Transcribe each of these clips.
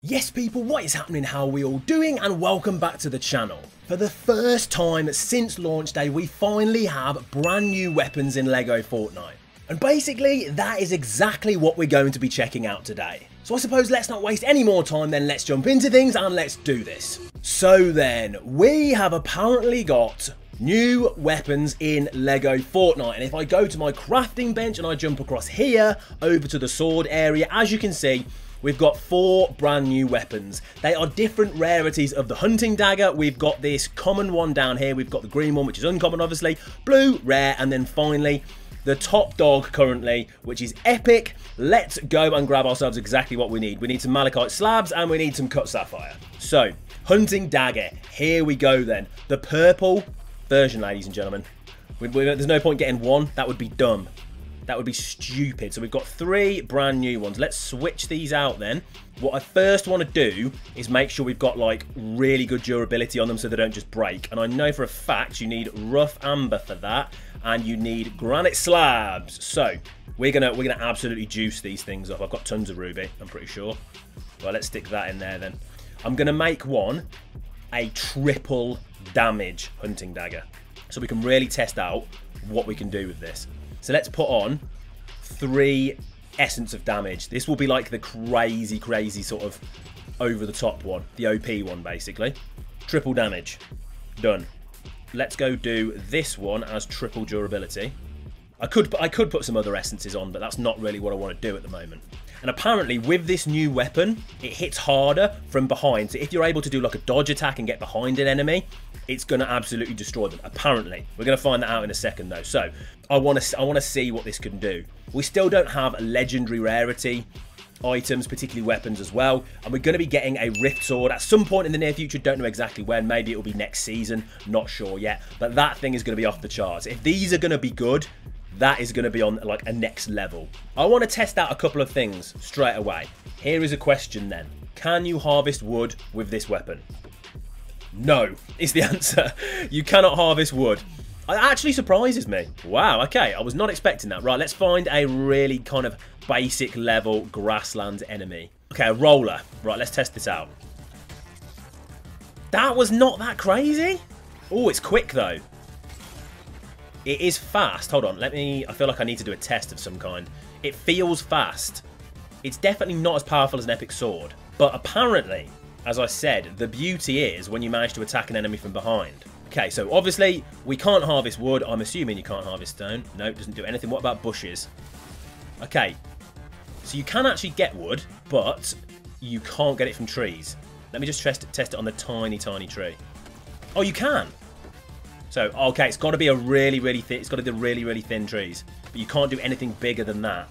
Yes people, what is happening, how are we all doing, and welcome back to the channel. For the first time since launch day, we finally have brand new weapons in Lego Fortnite. And basically, that is exactly what we're going to be checking out today. So I suppose let's not waste any more time then, let's jump into things and let's do this. So then, we have apparently got new weapons in Lego Fortnite, and if I go to my crafting bench and I jump across here over to the sword area, as you can see, we've got 4 brand new weapons. They are different rarities of the hunting dagger. We've got this common one down here, we've got the green one, which is uncommon obviously, blue, rare, and then finally the top dog currently, which is epic. Let's go and grab ourselves exactly what we need. We need some malachite slabs and we need some cut sapphire. So, hunting dagger, here we go then. The purple version, ladies and gentlemen. There's no point getting one, that would be dumb. That would be stupid. So we've got 3 brand new ones. Let's switch these out then. What I first want to do is make sure we've got like really good durability on them so they don't just break. And I know for a fact you need rough amber for that, and you need granite slabs. So we're gonna absolutely juice these things up. I've got tons of ruby, I'm pretty sure. Well, let's stick that in there then. I'm gonna make one a triple damage hunting dagger, so we can really test out what we can do with this. So let's put on 3 essence of damage. This will be like the crazy sort of over the top one, the OP one basically. Triple damage, done. Let's go do this one as triple durability. I could put some other essences on, but that's not really what I want to do at the moment. And apparently with this new weapon, it hits harder from behind. So if you're able to do like a dodge attack and get behind an enemy, it's going to absolutely destroy them. Apparently. We're going to find that out in a second though. So I want to see what this can do. We still don't have legendary rarity items, particularly weapons as well. And we're going to be getting a rift sword at some point in the near future. Don't know exactly when. Maybe it will be next season. Not sure yet. But that thing is going to be off the charts. If these are going to be good, that is going to be on like a next level. I want to test out a couple of things straight away. Here is a question then. Can you harvest wood with this weapon? No, is the answer. You cannot harvest wood. It actually surprises me. Wow, okay, I was not expecting that. Right, let's find a really kind of basic level grassland enemy. Okay, a roller. Right, let's test this out. That was not that crazy. Oh, it's quick though. It is fast. Hold on, I feel like I need to do a test of some kind. It feels fast. It's definitely not as powerful as an epic sword. But apparently, as I said, the beauty is when you manage to attack an enemy from behind. Okay, so obviously, we can't harvest wood. I'm assuming you can't harvest stone. No, it doesn't do anything. What about bushes? Okay, so you can actually get wood, but you can't get it from trees. Let me just test it on the tiny tree. Oh, you can. So, okay, it's got to be a really thin. It's got to be really thin trees, but you can't do anything bigger than that.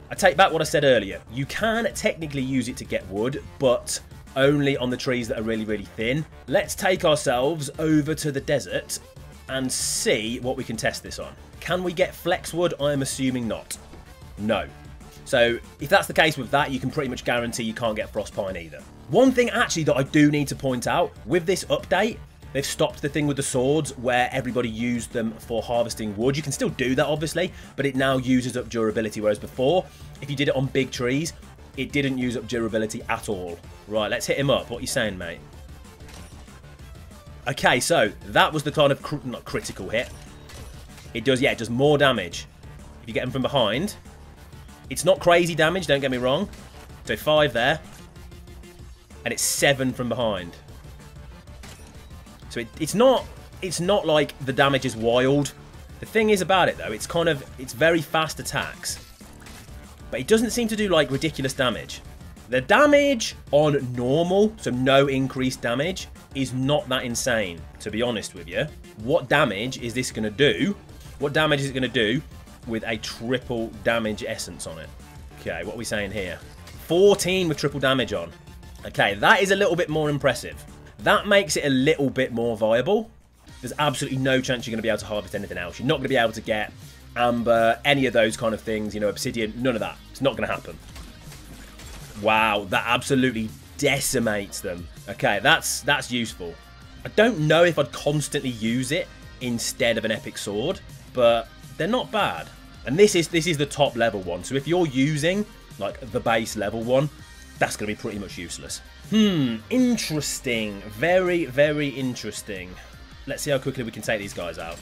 I take back what I said earlier. You can technically use it to get wood, but only on the trees that are really thin. Let's take ourselves over to the desert and see what we can test this on. Can we get flex wood? I am assuming not. No. So, if that's the case with that, you can pretty much guarantee you can't get frost pine either. One thing actually that I do need to point out with this update, they've stopped the thing with the swords where everybody used them for harvesting wood. You can still do that, obviously, but it now uses up durability, whereas before, if you did it on big trees, it didn't use up durability at all. Right, let's hit him up. What are you saying, mate? Okay, so that was the kind of not critical hit. It does, yeah, it does more damage if you get him from behind. It's not crazy damage, don't get me wrong. So 5 there. And it's 7 from behind. So it's not like the damage is wild. The thing is about it though, it's very fast attacks. But it doesn't seem to do like ridiculous damage. The damage on normal, so no increased damage, is not that insane, to be honest with you. What damage is this going to do? What damage is it going to do with a triple damage essence on it? Okay, what are we saying here? 14 with triple damage on. Okay, that is a little bit more impressive. That makes it a little bit more viable. There's absolutely no chance you're going to be able to harvest anything else. You're not going to be able to get amber, any of those kind of things, you know, obsidian, none of that. It's not going to happen. Wow, that absolutely decimates them. Okay, that's useful. I don't know if I'd constantly use it instead of an epic sword, but they're not bad. And this is the top level one. So if you're using like the base level one, that's going to be pretty much useless. Interesting. Very, very interesting. Let's see how quickly we can take these guys out.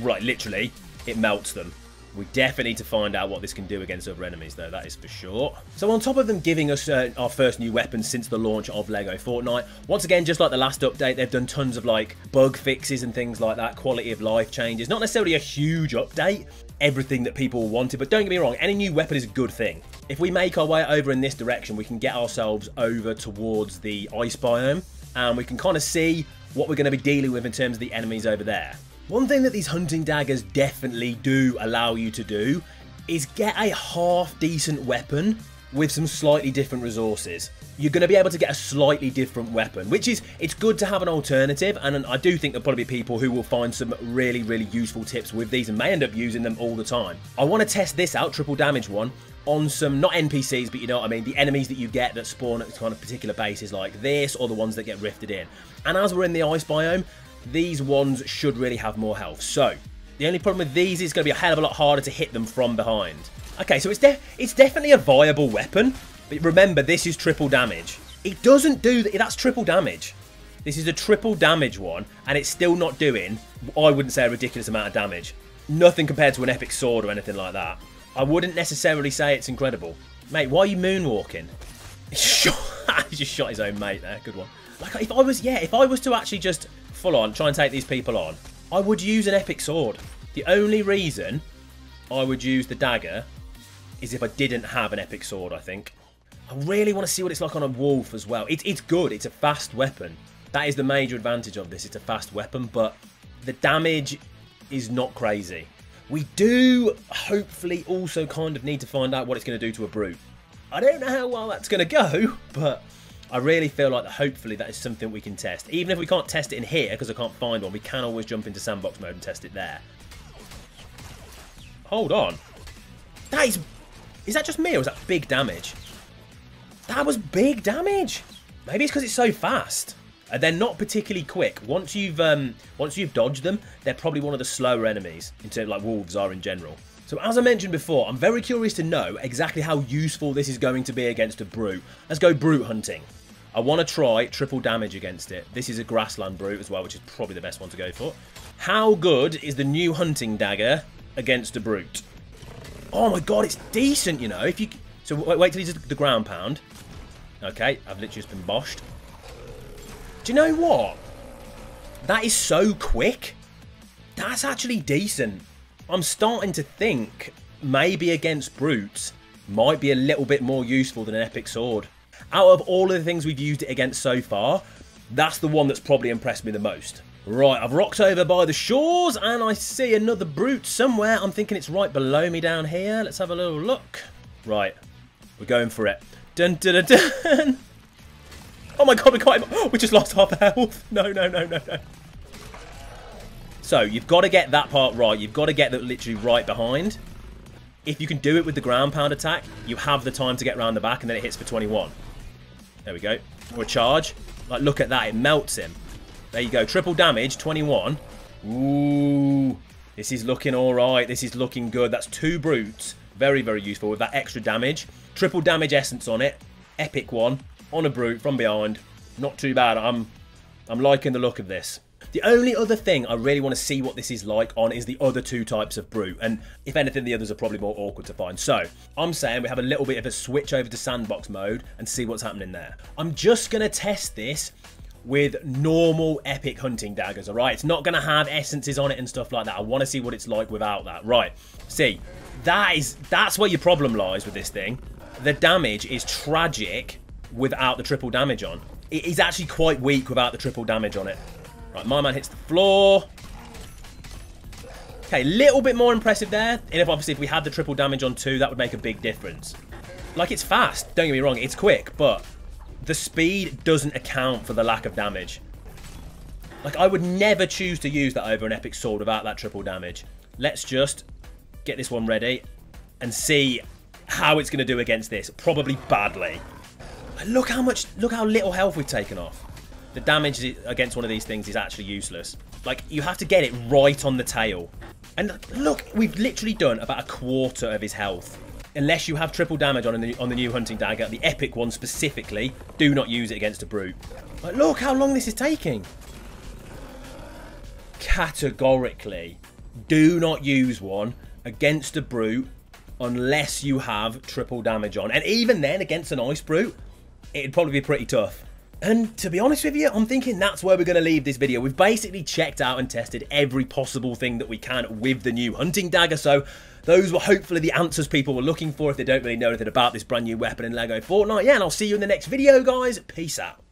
Right, literally, it melts them. We definitely need to find out what this can do against other enemies, though, that is for sure. So on top of them giving us our first new weapons since the launch of Lego Fortnite, once again, just like the last update, they've done tons of like bug fixes and things like that, quality of life changes. Not necessarily a huge update, everything that people wanted, but don't get me wrong, any new weapon is a good thing. If we make our way over in this direction, we can get ourselves over towards the ice biome, and we can kind of see what we're going to be dealing with in terms of the enemies over there. One thing that these hunting daggers definitely do allow you to do is get a half decent weapon with some slightly different resources. You're going to be able to get a slightly different weapon, which is, it's good to have an alternative, and I do think there'll probably be people who will find some really, really useful tips with these and may end up using them all the time. I want to test this out, triple damage one, on some, not NPCs, but you know what I mean, the enemies that you get that spawn at kind of particular bases like this, or the ones that get rifted in. And as we're in the ice biome, these ones should really have more health. So, the only problem with these is it's going to be a hell of a lot harder to hit them from behind. Okay, so it's definitely a viable weapon, but remember, this is triple damage. It doesn't do that, that's triple damage. This is a triple damage one, and it's still not doing, I wouldn't say, a ridiculous amount of damage. Nothing compared to an epic sword or anything like that. I wouldn't necessarily say it's incredible. Mate, why are you moonwalking? He just shot his own mate there, good one. Like, if I was to actually just full on try and take these people on, I would use an epic sword. The only reason I would use the dagger is if I didn't have an epic sword, I think. I really want to see what it's like on a wolf as well. It's good, it's a fast weapon. That is the major advantage of this, it's a fast weapon, but the damage is not crazy. We do hopefully also kind of need to find out what it's going to do to a brute. I don't know how well that's going to go, but I really feel like that hopefully that is something we can test. Even if we can't test it in here because I can't find one, we can always jump into sandbox mode and test it there. Hold on. Is that just me or is that big damage? That was big damage. Maybe it's because it's so fast. They're not particularly quick. Once you've dodged them, they're probably one of the slower enemies, in terms like wolves are in general. So as I mentioned before, I'm very curious to know exactly how useful this is going to be against a brute. Let's go brute hunting. I want to try triple damage against it. This is a grassland brute as well, which is probably the best one to go for. How good is the new hunting dagger against a brute? Oh my god, it's decent, you know. So wait till he does the ground pound. Okay, I've literally just been boshed. Do you know what? That is so quick. That's actually decent. I'm starting to think maybe against brutes might be a little bit more useful than an epic sword. Out of all of the things we've used it against so far, that's the one that's probably impressed me the most. Right, I've rocked over by the shores and I see another brute somewhere. I'm thinking it's right below me down here. Let's have a little look. Right, we're going for it. Dun dun dun dun. Oh my god, we got him. Oh, we just lost half health. No. So, you've got to get that part right. You've got to get that literally right behind. If you can do it with the ground pound attack, you have the time to get round the back and then it hits for 21. There we go. Or a charge. Like, look at that. It melts him. There you go. Triple damage, 21. Ooh. This is looking alright. This is looking good. That's 2 brutes. Very, very useful with that extra damage. Triple damage essence on it. Epic one. On a brute from behind. Not too bad. I'm liking the look of this. The only other thing I really want to see what this is like on is the other 2 types of brute. And if anything, the others are probably more awkward to find. So, I'm saying we have a little bit of a switch over to sandbox mode and see what's happening there. I'm just going to test this with normal epic hunting daggers, alright? It's not going to have essences on it and stuff like that. I want to see what it's like without that. Right. See, that's where your problem lies with this thing. The damage is tragic without the triple damage on. It is actually quite weak without the triple damage on it. Right, my man hits the floor. Okay, a little bit more impressive there. And obviously if we had the triple damage on 2, that would make a big difference. Like, it's fast, don't get me wrong, it's quick, but the speed doesn't account for the lack of damage. Like, I would never choose to use that over an epic sword without that triple damage. Let's just get this one ready and see how it's going to do against this. Probably badly. Look how little health we've taken off. The damage against one of these things is actually useless. Like, you have to get it right on the tail. And look, we've literally done about a quarter of his health. unless you have triple damage on the new hunting dagger, the epic one specifically, do not use it against a brute. Like, look how long this is taking. Categorically, do not use one against a brute unless you have triple damage on. And even then, against an ice brute, it'd probably be pretty tough. And to be honest with you, I'm thinking that's where we're going to leave this video. We've basically checked out and tested every possible thing that we can with the new hunting dagger. So those were hopefully the answers people were looking for if they don't really know anything about this brand new weapon in Lego Fortnite. Yeah, and I'll see you in the next video, guys. Peace out.